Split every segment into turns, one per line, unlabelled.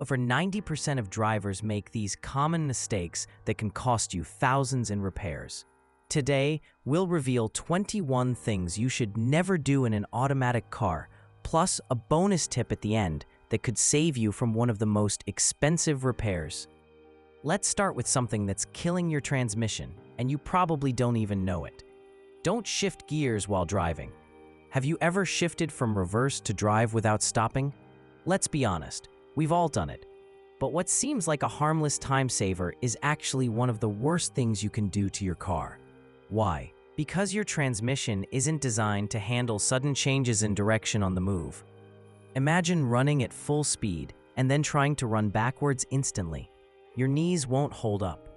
Over 90% of drivers make these common mistakes that can cost you thousands in repairs. Today, we'll reveal 21 things you should never do in an automatic car, plus a bonus tip at the end that could save you from one of the most expensive repairs. Let's start with something that's killing your transmission, and you probably don't even know it. Don't shift gears while driving. Have you ever shifted from reverse to drive without stopping? Let's be honest, we've all done it. But what seems like a harmless time saver is actually one of the worst things you can do to your car. Why? Because your transmission isn't designed to handle sudden changes in direction on the move. Imagine running at full speed and then trying to run backwards instantly. Your knees won't hold up.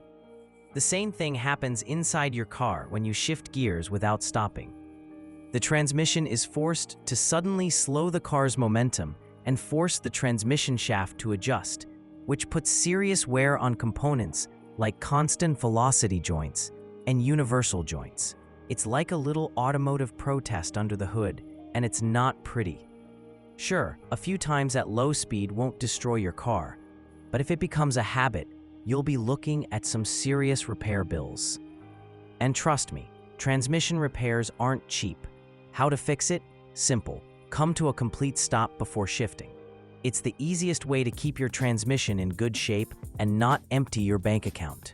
The same thing happens inside your car when you shift gears without stopping. The transmission is forced to suddenly slow the car's momentum and force the transmission shaft to adjust, which puts serious wear on components like constant velocity joints and universal joints. It's like a little automotive protest under the hood, and it's not pretty. Sure, a few times at low speed won't destroy your car, but if it becomes a habit, you'll be looking at some serious repair bills. And trust me, transmission repairs aren't cheap. How to fix it? Simple. Come to a complete stop before shifting. It's the easiest way to keep your transmission in good shape and not empty your bank account.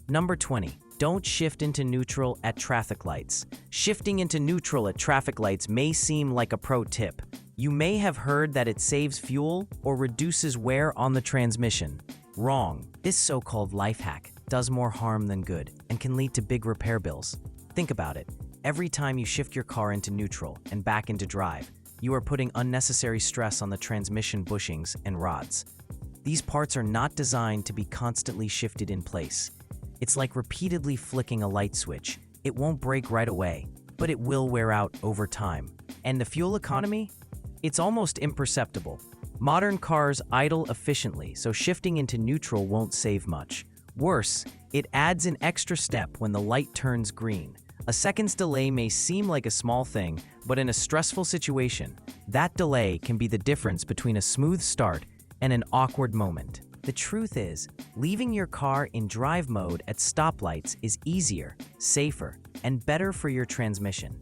Number 20. Don't shift into neutral at traffic lights. Shifting into neutral at traffic lights may seem like a pro tip. You may have heard that it saves fuel or reduces wear on the transmission. Wrong. This so-called life hack does more harm than good and can lead to big repair bills. Think about it. Every time you shift your car into neutral and back into drive, you are putting unnecessary stress on the transmission bushings and rods. These parts are not designed to be constantly shifted in place. It's like repeatedly flicking a light switch. It won't break right away, but it will wear out over time. And the fuel economy? It's almost imperceptible. Modern cars idle efficiently, so shifting into neutral won't save much. Worse, it adds an extra step when the light turns green. A second's delay may seem like a small thing, but in a stressful situation, that delay can be the difference between a smooth start and an awkward moment. The truth is, leaving your car in drive mode at stoplights is easier, safer, and better for your transmission.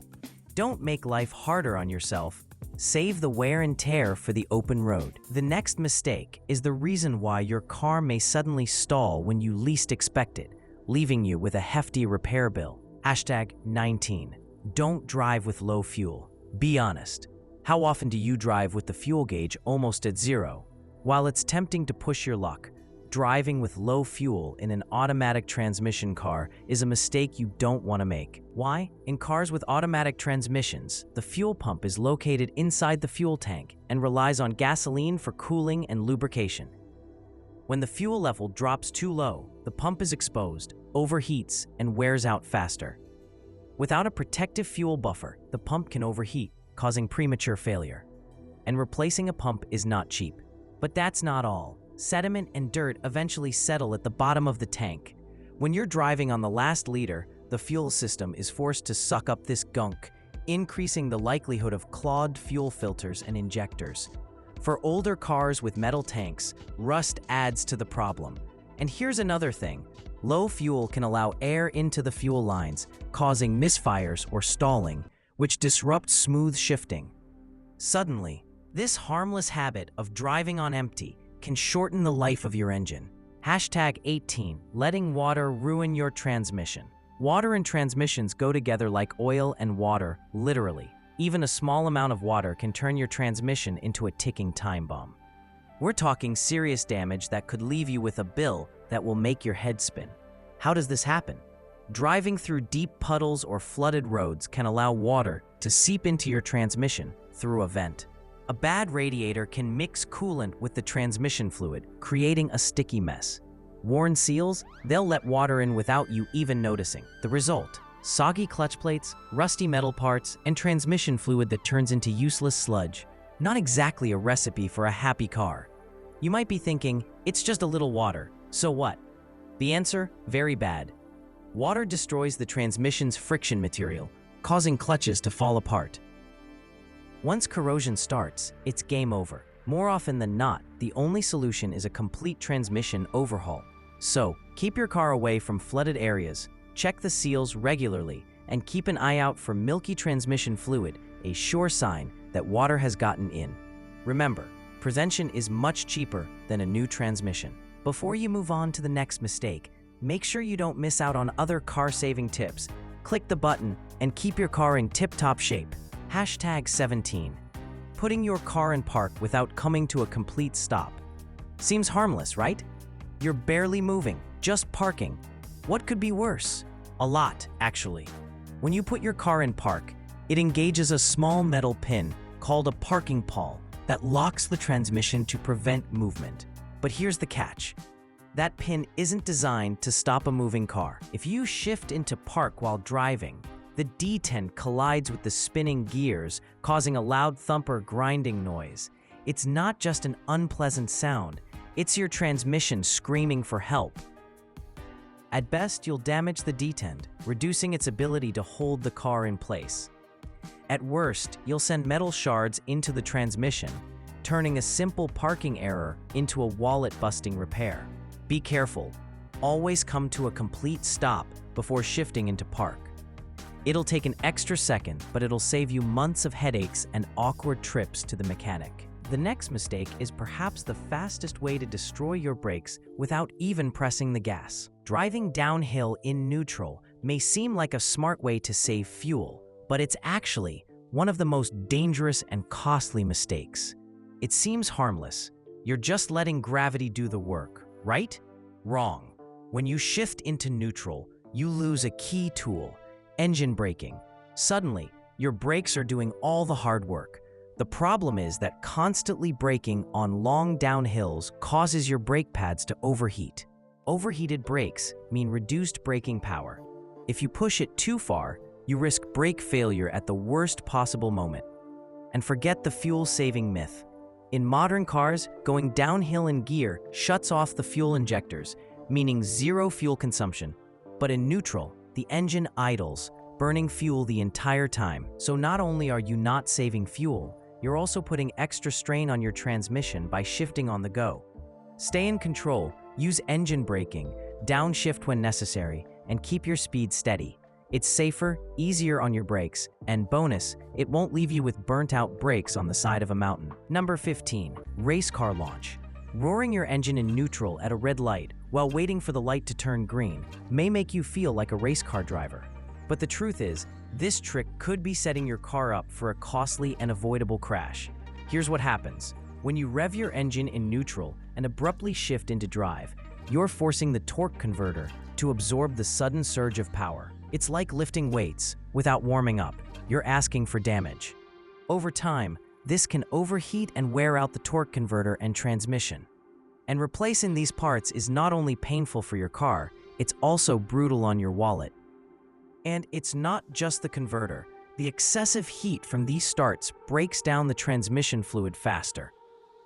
Don't make life harder on yourself. Save the wear and tear for the open road. The next mistake is the reason why your car may suddenly stall when you least expect it, leaving you with a hefty repair bill. #19. Don't drive with low fuel. Be honest. How often do you drive with the fuel gauge almost at zero? While it's tempting to push your luck, driving with low fuel in an automatic transmission car is a mistake you don't want to make. Why? In cars with automatic transmissions, the fuel pump is located inside the fuel tank and relies on gasoline for cooling and lubrication. When the fuel level drops too low, the pump is exposed, overheats, and wears out faster. Without a protective fuel buffer, the pump can overheat, causing premature failure. And replacing a pump is not cheap. But that's not all. Sediment and dirt eventually settle at the bottom of the tank. When you're driving on the last liter, the fuel system is forced to suck up this gunk, increasing the likelihood of clogged fuel filters and injectors. For older cars with metal tanks, rust adds to the problem. And here's another thing. Low fuel can allow air into the fuel lines, causing misfires or stalling, which disrupts smooth shifting. Suddenly, this harmless habit of driving on empty can shorten the life of your engine. #18. Letting water ruin your transmission. Water and transmissions go together like oil and water, literally. Even a small amount of water can turn your transmission into a ticking time bomb. We're talking serious damage that could leave you with a bill that will make your head spin. How does this happen? Driving through deep puddles or flooded roads can allow water to seep into your transmission through a vent. A bad radiator can mix coolant with the transmission fluid, creating a sticky mess. Worn seals, they'll let water in without you even noticing. The result: soggy clutch plates, rusty metal parts, and transmission fluid that turns into useless sludge. Not exactly a recipe for a happy car. You might be thinking, it's just a little water, so what? The answer: very bad. Water destroys the transmission's friction material, causing clutches to fall apart. Once corrosion starts, it's game over. More often than not, the only solution is a complete transmission overhaul. So, keep your car away from flooded areas, check the seals regularly, and keep an eye out for milky transmission fluid, a sure sign that water has gotten in. Remember, prevention is much cheaper than a new transmission. Before you move on to the next mistake, make sure you don't miss out on other car-saving tips. Click the button and keep your car in tip-top shape. #17. Putting your car in park without coming to a complete stop. Seems harmless, right? You're barely moving, just parking. What could be worse? A lot, actually. When you put your car in park, it engages a small metal pin called a parking pawl that locks the transmission to prevent movement. But here's the catch. That pin isn't designed to stop a moving car. If you shift into park while driving, the detent collides with the spinning gears, causing a loud thump or grinding noise. It's not just an unpleasant sound, it's your transmission screaming for help. At best, you'll damage the detent, reducing its ability to hold the car in place. At worst, you'll send metal shards into the transmission, turning a simple parking error into a wallet-busting repair. Be careful. Always come to a complete stop before shifting into park. It'll take an extra second, but it'll save you months of headaches and awkward trips to the mechanic. The next mistake is perhaps the fastest way to destroy your brakes without even pressing the gas. Driving downhill in neutral may seem like a smart way to save fuel, but it's actually one of the most dangerous and costly mistakes. It seems harmless. You're just letting gravity do the work, right? Wrong. When you shift into neutral, you lose a key tool, engine braking. Suddenly, your brakes are doing all the hard work. The problem is that constantly braking on long downhills causes your brake pads to overheat. Overheated brakes mean reduced braking power. If you push it too far, you risk brake failure at the worst possible moment. And forget the fuel-saving myth. In modern cars, going downhill in gear shuts off the fuel injectors, meaning zero fuel consumption. But in neutral, the engine idles, burning fuel the entire time. So not only are you not saving fuel, you're also putting extra strain on your transmission by shifting on the go. Stay in control, use engine braking, downshift when necessary, and keep your speed steady. It's safer, easier on your brakes, and bonus, it won't leave you with burnt-out brakes on the side of a mountain. #15. Race car launch. Roaring your engine in neutral at a red light while waiting for the light to turn green may make you feel like a race car driver. But the truth is, this trick could be setting your car up for a costly and avoidable crash. Here's what happens. When you rev your engine in neutral and abruptly shift into drive, you're forcing the torque converter to absorb the sudden surge of power. It's like lifting weights without warming up. You're asking for damage. Over time, this can overheat and wear out the torque converter and transmission. And replacing these parts is not only painful for your car, it's also brutal on your wallet. And it's not just the converter. The excessive heat from these starts breaks down the transmission fluid faster,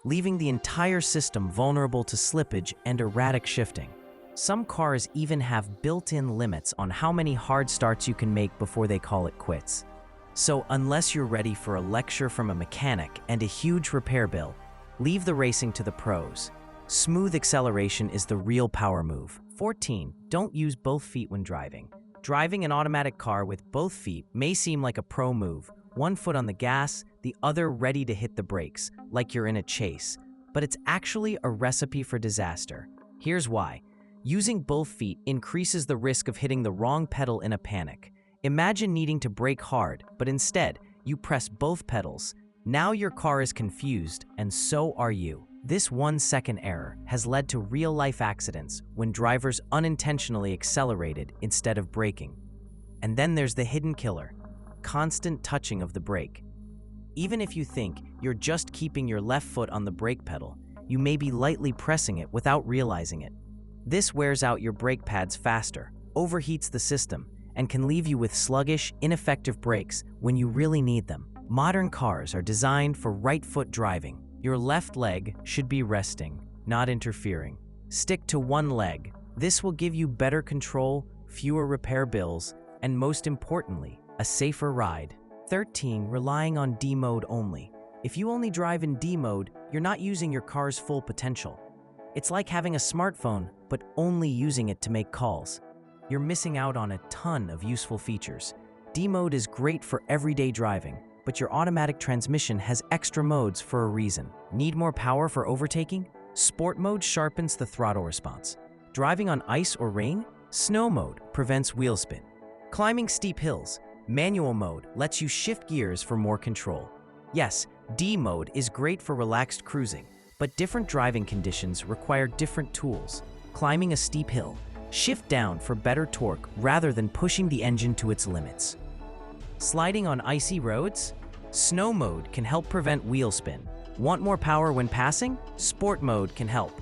leaving the entire system vulnerable to slippage and erratic shifting. Some cars even have built-in limits on how many hard starts you can make before they call it quits. So unless you're ready for a lecture from a mechanic and a huge repair bill, leave the racing to the pros. Smooth acceleration is the real power move. 14. Don't use both feet when driving. Driving an automatic car with both feet may seem like a pro move. One foot on the gas, the other ready to hit the brakes, like you're in a chase. But it's actually a recipe for disaster. Here's why. Using both feet increases the risk of hitting the wrong pedal in a panic. Imagine needing to brake hard, but instead, you press both pedals. Now your car is confused, and so are you. This 1-second error has led to real-life accidents when drivers unintentionally accelerated instead of braking. And then there's the hidden killer, constant touching of the brake. Even if you think you're just keeping your left foot on the brake pedal, you may be lightly pressing it without realizing it. This wears out your brake pads faster, overheats the system, and can leave you with sluggish, ineffective brakes when you really need them. Modern cars are designed for right-foot driving. Your left leg should be resting, not interfering. Stick to one leg. This will give you better control, fewer repair bills, and most importantly, a safer ride. 13. Relying on D mode only. If you only drive in D mode, you're not using your car's full potential. It's like having a smartphone, but only using it to make calls. You're missing out on a ton of useful features. D mode is great for everyday driving, but your automatic transmission has extra modes for a reason. Need more power for overtaking? Sport mode sharpens the throttle response. Driving on ice or rain? Snow mode prevents wheel spin. Climbing steep hills? Manual mode lets you shift gears for more control. Yes, D mode is great for relaxed cruising, but different driving conditions require different tools. Climbing a steep hill? Shift down for better torque rather than pushing the engine to its limits. Sliding on icy roads? Snow mode can help prevent wheel spin. Want more power when passing? Sport mode can help.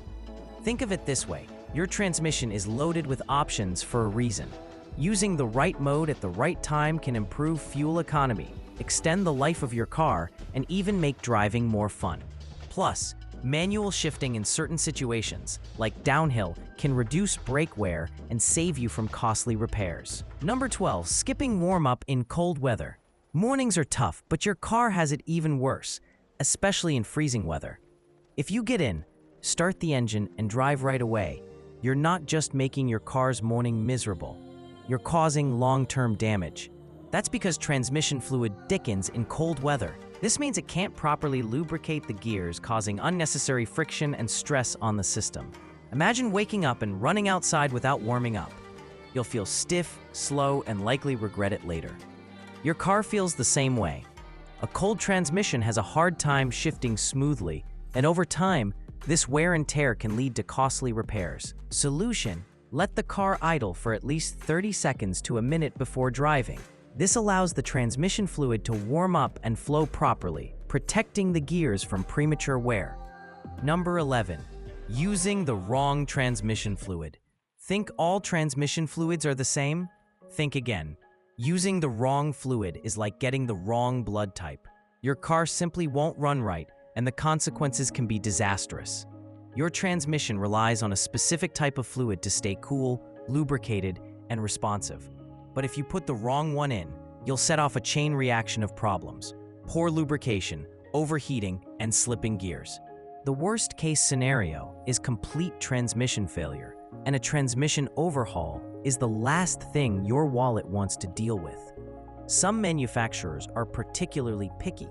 Think of it this way, your transmission is loaded with options for a reason. Using the right mode at the right time can improve fuel economy, extend the life of your car, and even make driving more fun. Plus, manual shifting in certain situations, like downhill, can reduce brake wear and save you from costly repairs. Number 12, skipping warm-up in cold weather. Mornings are tough, but your car has it even worse, especially in freezing weather. If you get in, start the engine, and drive right away, you're not just making your car's morning miserable, you're causing long-term damage. That's because transmission fluid thickens in cold weather. This means it can't properly lubricate the gears, causing unnecessary friction and stress on the system. Imagine waking up and running outside without warming up. You'll feel stiff, slow, and likely regret it later. Your car feels the same way. A cold transmission has a hard time shifting smoothly, and over time, this wear and tear can lead to costly repairs. Solution: let the car idle for at least 30 seconds to a minute before driving. This allows the transmission fluid to warm up and flow properly, protecting the gears from premature wear. Number 11. Using the wrong transmission fluid. Think all transmission fluids are the same? Think again. Using the wrong fluid is like getting the wrong blood type. Your car simply won't run right, and the consequences can be disastrous. Your transmission relies on a specific type of fluid to stay cool, lubricated, and responsive. But if you put the wrong one in, you'll set off a chain reaction of problems: poor lubrication, overheating, and slipping gears. The worst-case scenario is complete transmission failure, and a transmission overhaul is the last thing your wallet wants to deal with. Some manufacturers are particularly picky.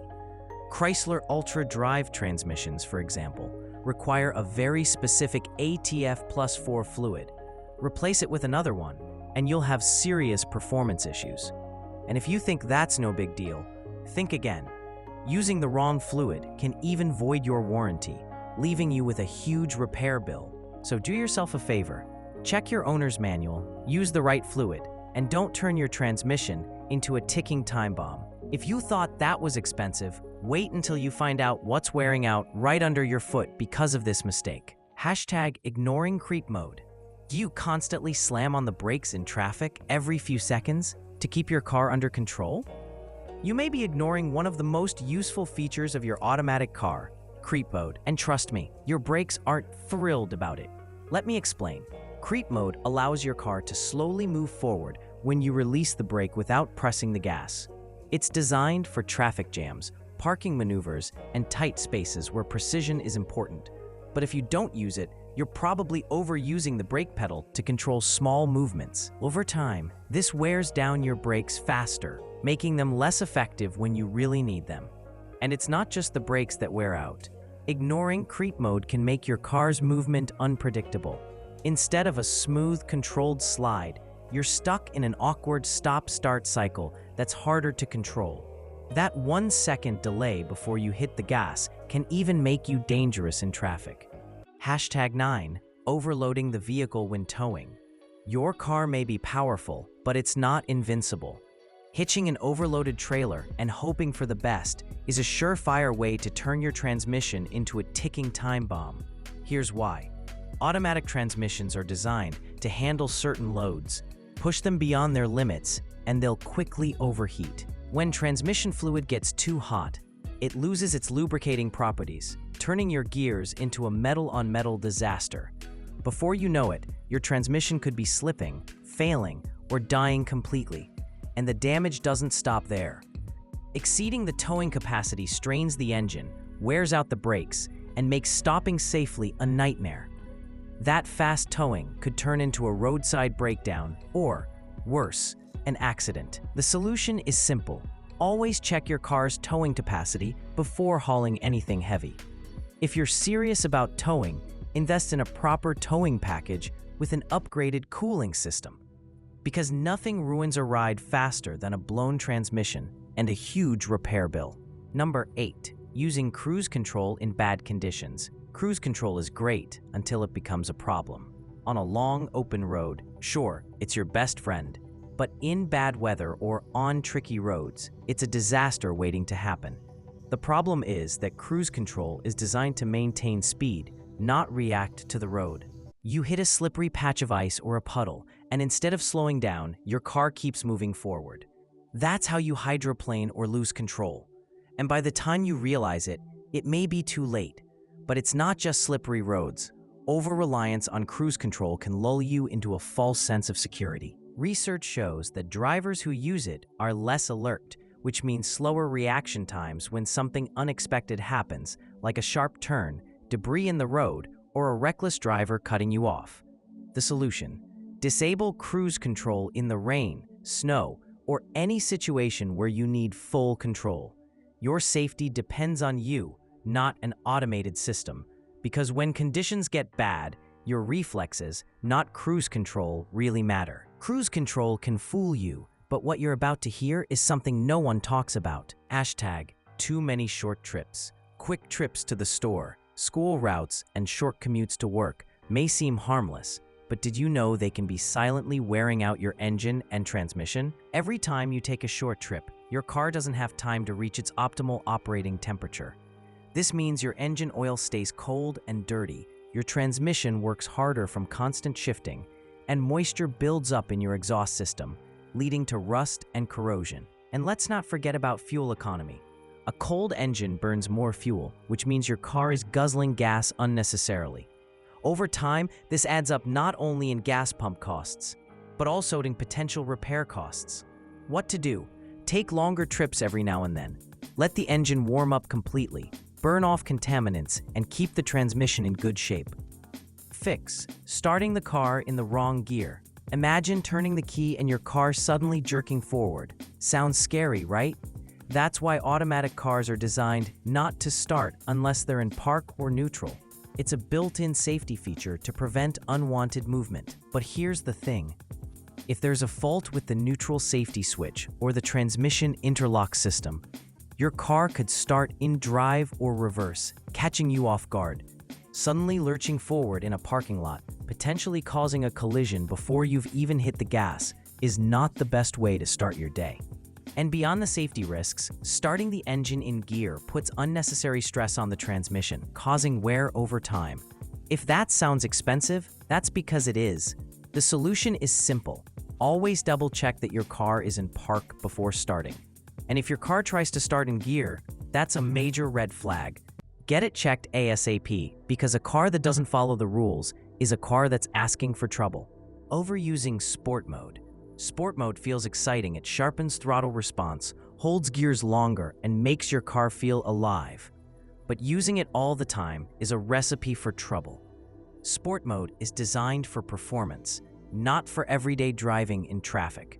Chrysler Ultra Drive transmissions, for example, require a very specific ATF plus 4 fluid. Replace it with another one, and you'll have serious performance issues. And if you think that's no big deal, think again. Using the wrong fluid can even void your warranty, leaving you with a huge repair bill. So do yourself a favor. Check your owner's manual, use the right fluid, and don't turn your transmission into a ticking time bomb. If you thought that was expensive, wait until you find out what's wearing out right under your foot because of this mistake. Hashtag ignoring creep mode. Do you constantly slam on the brakes in traffic every few seconds to keep your car under control? You may be ignoring one of the most useful features of your automatic car, creep mode, and trust me, your brakes aren't thrilled about it. Let me explain. Creep mode allows your car to slowly move forward when you release the brake without pressing the gas. It's designed for traffic jams, parking maneuvers, and tight spaces where precision is important. But if you don't use it, you're probably overusing the brake pedal to control small movements. Over time, this wears down your brakes faster, making them less effective when you really need them. And it's not just the brakes that wear out. Ignoring creep mode can make your car's movement unpredictable. Instead of a smooth, controlled slide, you're stuck in an awkward stop-start cycle that's harder to control. That 1-second delay before you hit the gas can even make you dangerous in traffic. Hashtag 9. Overloading the vehicle when towing. Your car may be powerful, but it's not invincible. Hitching an overloaded trailer and hoping for the best is a surefire way to turn your transmission into a ticking time bomb. Here's why. Automatic transmissions are designed to handle certain loads. Push them beyond their limits, and they'll quickly overheat. When transmission fluid gets too hot, it loses its lubricating properties, turning your gears into a metal-on-metal disaster. Before you know it, your transmission could be slipping, failing, or dying completely. And the damage doesn't stop there. Exceeding the towing capacity strains the engine, wears out the brakes, and makes stopping safely a nightmare. That fast towing could turn into a roadside breakdown or, worse, an accident. The solution is simple. Always check your car's towing capacity before hauling anything heavy. If you're serious about towing, invest in a proper towing package with an upgraded cooling system. Because nothing ruins a ride faster than a blown transmission and a huge repair bill. Number 8. Using cruise control in bad conditions. Cruise control is great until it becomes a problem. On a long, open road, sure, it's your best friend. But in bad weather or on tricky roads, it's a disaster waiting to happen. The problem is that cruise control is designed to maintain speed, not react to the road. You hit a slippery patch of ice or a puddle, and instead of slowing down, your car keeps moving forward. That's how you hydroplane or lose control. And by the time you realize it, it may be too late. But it's not just slippery roads. Over-reliance on cruise control can lull you into a false sense of security. Research shows that drivers who use it are less alert, which means slower reaction times when something unexpected happens, like a sharp turn, debris in the road, or a reckless driver cutting you off. The solution: disable cruise control in the rain, snow, or any situation where you need full control. Your safety depends on you, not an automated system, because when conditions get bad, your reflexes, not cruise control, really matter. Cruise control can fool you, but what you're about to hear is something no one talks about. Hashtag too many short trips. Quick trips to the store, school routes, and short commutes to work may seem harmless, but did you know they can be silently wearing out your engine and transmission? Every time you take a short trip, your car doesn't have time to reach its optimal operating temperature. This means your engine oil stays cold and dirty, your transmission works harder from constant shifting, and moisture builds up in your exhaust system, leading to rust and corrosion. And let's not forget about fuel economy. A cold engine burns more fuel, which means your car is guzzling gas unnecessarily. Over time, this adds up not only in gas pump costs, but also in potential repair costs. What to do? Take longer trips every now and then. Let the engine warm up completely, burn off contaminants, and keep the transmission in good shape. Fix: starting the car in the wrong gear. Imagine turning the key and your car suddenly jerking forward. Sounds scary, right? That's why automatic cars are designed not to start unless they're in park or neutral. It's a built-in safety feature to prevent unwanted movement. But here's the thing. If there's a fault with the neutral safety switch or the transmission interlock system, your car could start in drive or reverse, catching you off guard, suddenly lurching forward in a parking lot, potentially causing a collision before you've even hit the gas, is not the best way to start your day. And beyond the safety risks, starting the engine in gear puts unnecessary stress on the transmission, causing wear over time. If that sounds expensive, that's because it is. The solution is simple. Always double-check that your car is in park before starting. And if your car tries to start in gear, that's a major red flag. Get it checked ASAP, because a car that doesn't follow the rules is a car that's asking for trouble. Overusing sport mode. Sport mode feels exciting. It sharpens throttle response, holds gears longer, and makes your car feel alive. But using it all the time is a recipe for trouble. Sport mode is designed for performance, not for everyday driving in traffic.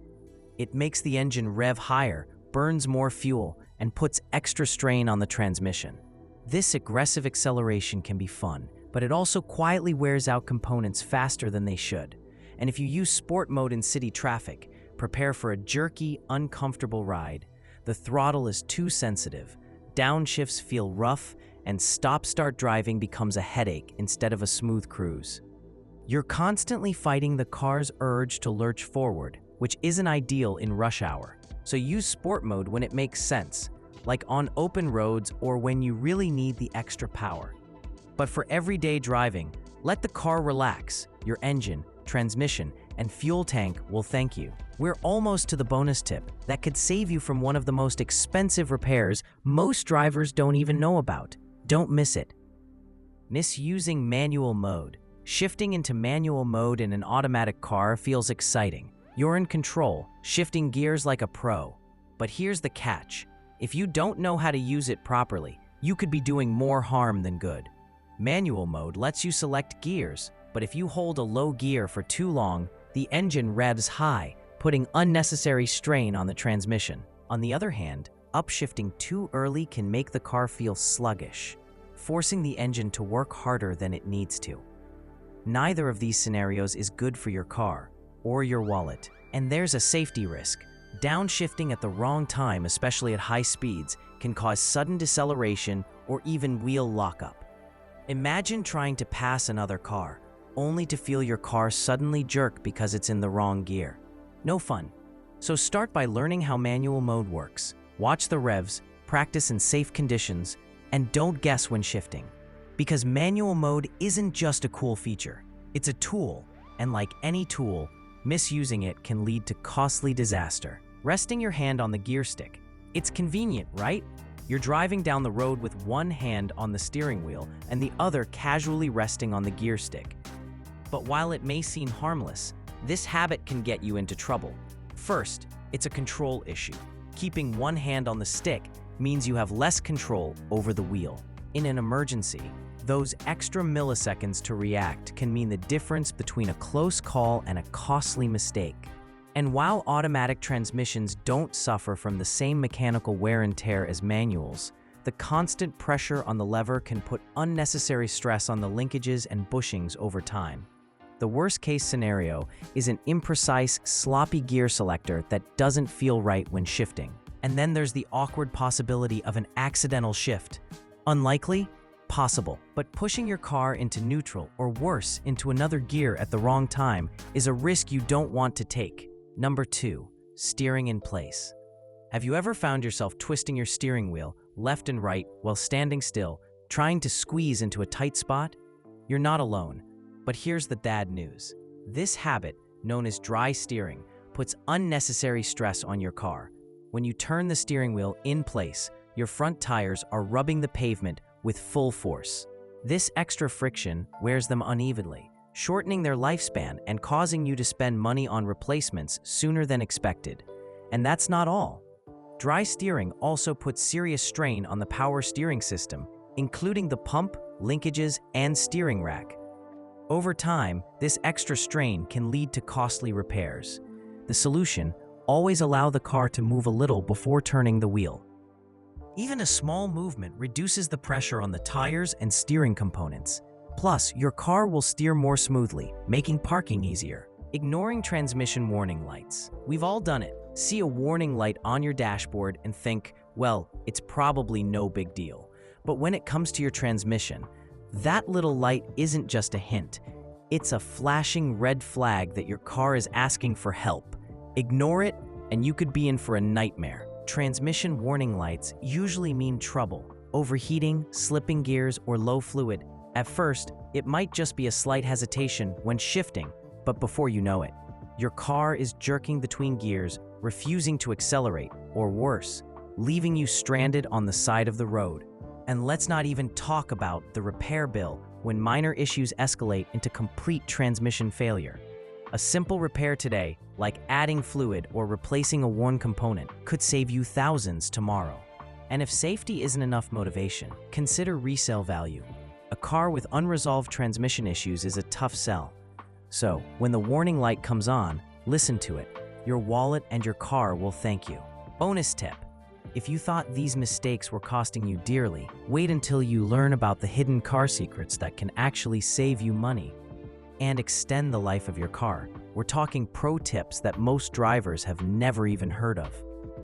It makes the engine rev higher, burns more fuel, and puts extra strain on the transmission. This aggressive acceleration can be fun, but it also quietly wears out components faster than they should. And if you use sport mode in city traffic, prepare for a jerky, uncomfortable ride. The throttle is too sensitive, downshifts feel rough, and stop-start driving becomes a headache instead of a smooth cruise. You're constantly fighting the car's urge to lurch forward, which isn't ideal in rush hour. So use sport mode when it makes sense, like on open roads or when you really need the extra power. But for everyday driving, let the car relax. Your engine, transmission, and fuel tank will thank you. We're almost to the bonus tip that could save you from one of the most expensive repairs most drivers don't even know about. Don't miss it. Misusing manual mode. Shifting into manual mode in an automatic car feels exciting. You're in control, shifting gears like a pro. But here's the catch. If you don't know how to use it properly, you could be doing more harm than good. Manual mode lets you select gears, but if you hold a low gear for too long, the engine revs high, putting unnecessary strain on the transmission. On the other hand, upshifting too early can make the car feel sluggish, forcing the engine to work harder than it needs to. Neither of these scenarios is good for your car or your wallet, and there's a safety risk. Downshifting at the wrong time, especially at high speeds, can cause sudden deceleration or even wheel lockup. Imagine trying to pass another car, only to feel your car suddenly jerk because it's in the wrong gear. No fun. So start by learning how manual mode works. Watch the revs, practice in safe conditions, and don't guess when shifting. Because manual mode isn't just a cool feature, it's a tool, and like any tool, misusing it can lead to costly disaster. Resting your hand on the gear stick. It's convenient, right? You're driving down the road with one hand on the steering wheel and the other casually resting on the gear stick. But while it may seem harmless, this habit can get you into trouble. First, it's a control issue. Keeping one hand on the stick means you have less control over the wheel. In an emergency, those extra milliseconds to react can mean the difference between a close call and a costly mistake. And while automatic transmissions don't suffer from the same mechanical wear and tear as manuals, the constant pressure on the lever can put unnecessary stress on the linkages and bushings over time. The worst-case scenario is an imprecise, sloppy gear selector that doesn't feel right when shifting. And then there's the awkward possibility of an accidental shift. Unlikely? Possible. But pushing your car into neutral, or worse, into another gear at the wrong time is a risk you don't want to take. Number 2, steering in place. Have you ever found yourself twisting your steering wheel left and right while standing still, trying to squeeze into a tight spot? You're not alone. But here's the bad news. This habit, known as dry steering, puts unnecessary stress on your car. When you turn the steering wheel in place, your front tires are rubbing the pavement with full force. This extra friction wears them unevenly, shortening their lifespan and causing you to spend money on replacements sooner than expected. And that's not all. Dry steering also puts serious strain on the power steering system, including the pump, linkages, and steering rack. Over time, this extra strain can lead to costly repairs. The solution: always allow the car to move a little before turning the wheel. Even a small movement reduces the pressure on the tires and steering components. Plus, your car will steer more smoothly, making parking easier. Ignoring transmission warning lights. We've all done it. See a warning light on your dashboard and think, well, it's probably no big deal. But when it comes to your transmission, that little light isn't just a hint. It's a flashing red flag that your car is asking for help. Ignore it, and you could be in for a nightmare. Transmission warning lights usually mean trouble, overheating, slipping gears, or low fluid. At first, it might just be a slight hesitation when shifting, but before you know it, your car is jerking between gears, refusing to accelerate, or worse, leaving you stranded on the side of the road. And let's not even talk about the repair bill when minor issues escalate into complete transmission failure. A simple repair today, like adding fluid or replacing a worn component, could save you thousands tomorrow. And if safety isn't enough motivation, consider resale value. A car with unresolved transmission issues is a tough sell. So, when the warning light comes on, listen to it. Your wallet and your car will thank you. Bonus tip: if you thought these mistakes were costing you dearly, wait until you learn about the hidden car secrets that can actually save you money and extend the life of your car. We're talking pro tips that most drivers have never even heard of.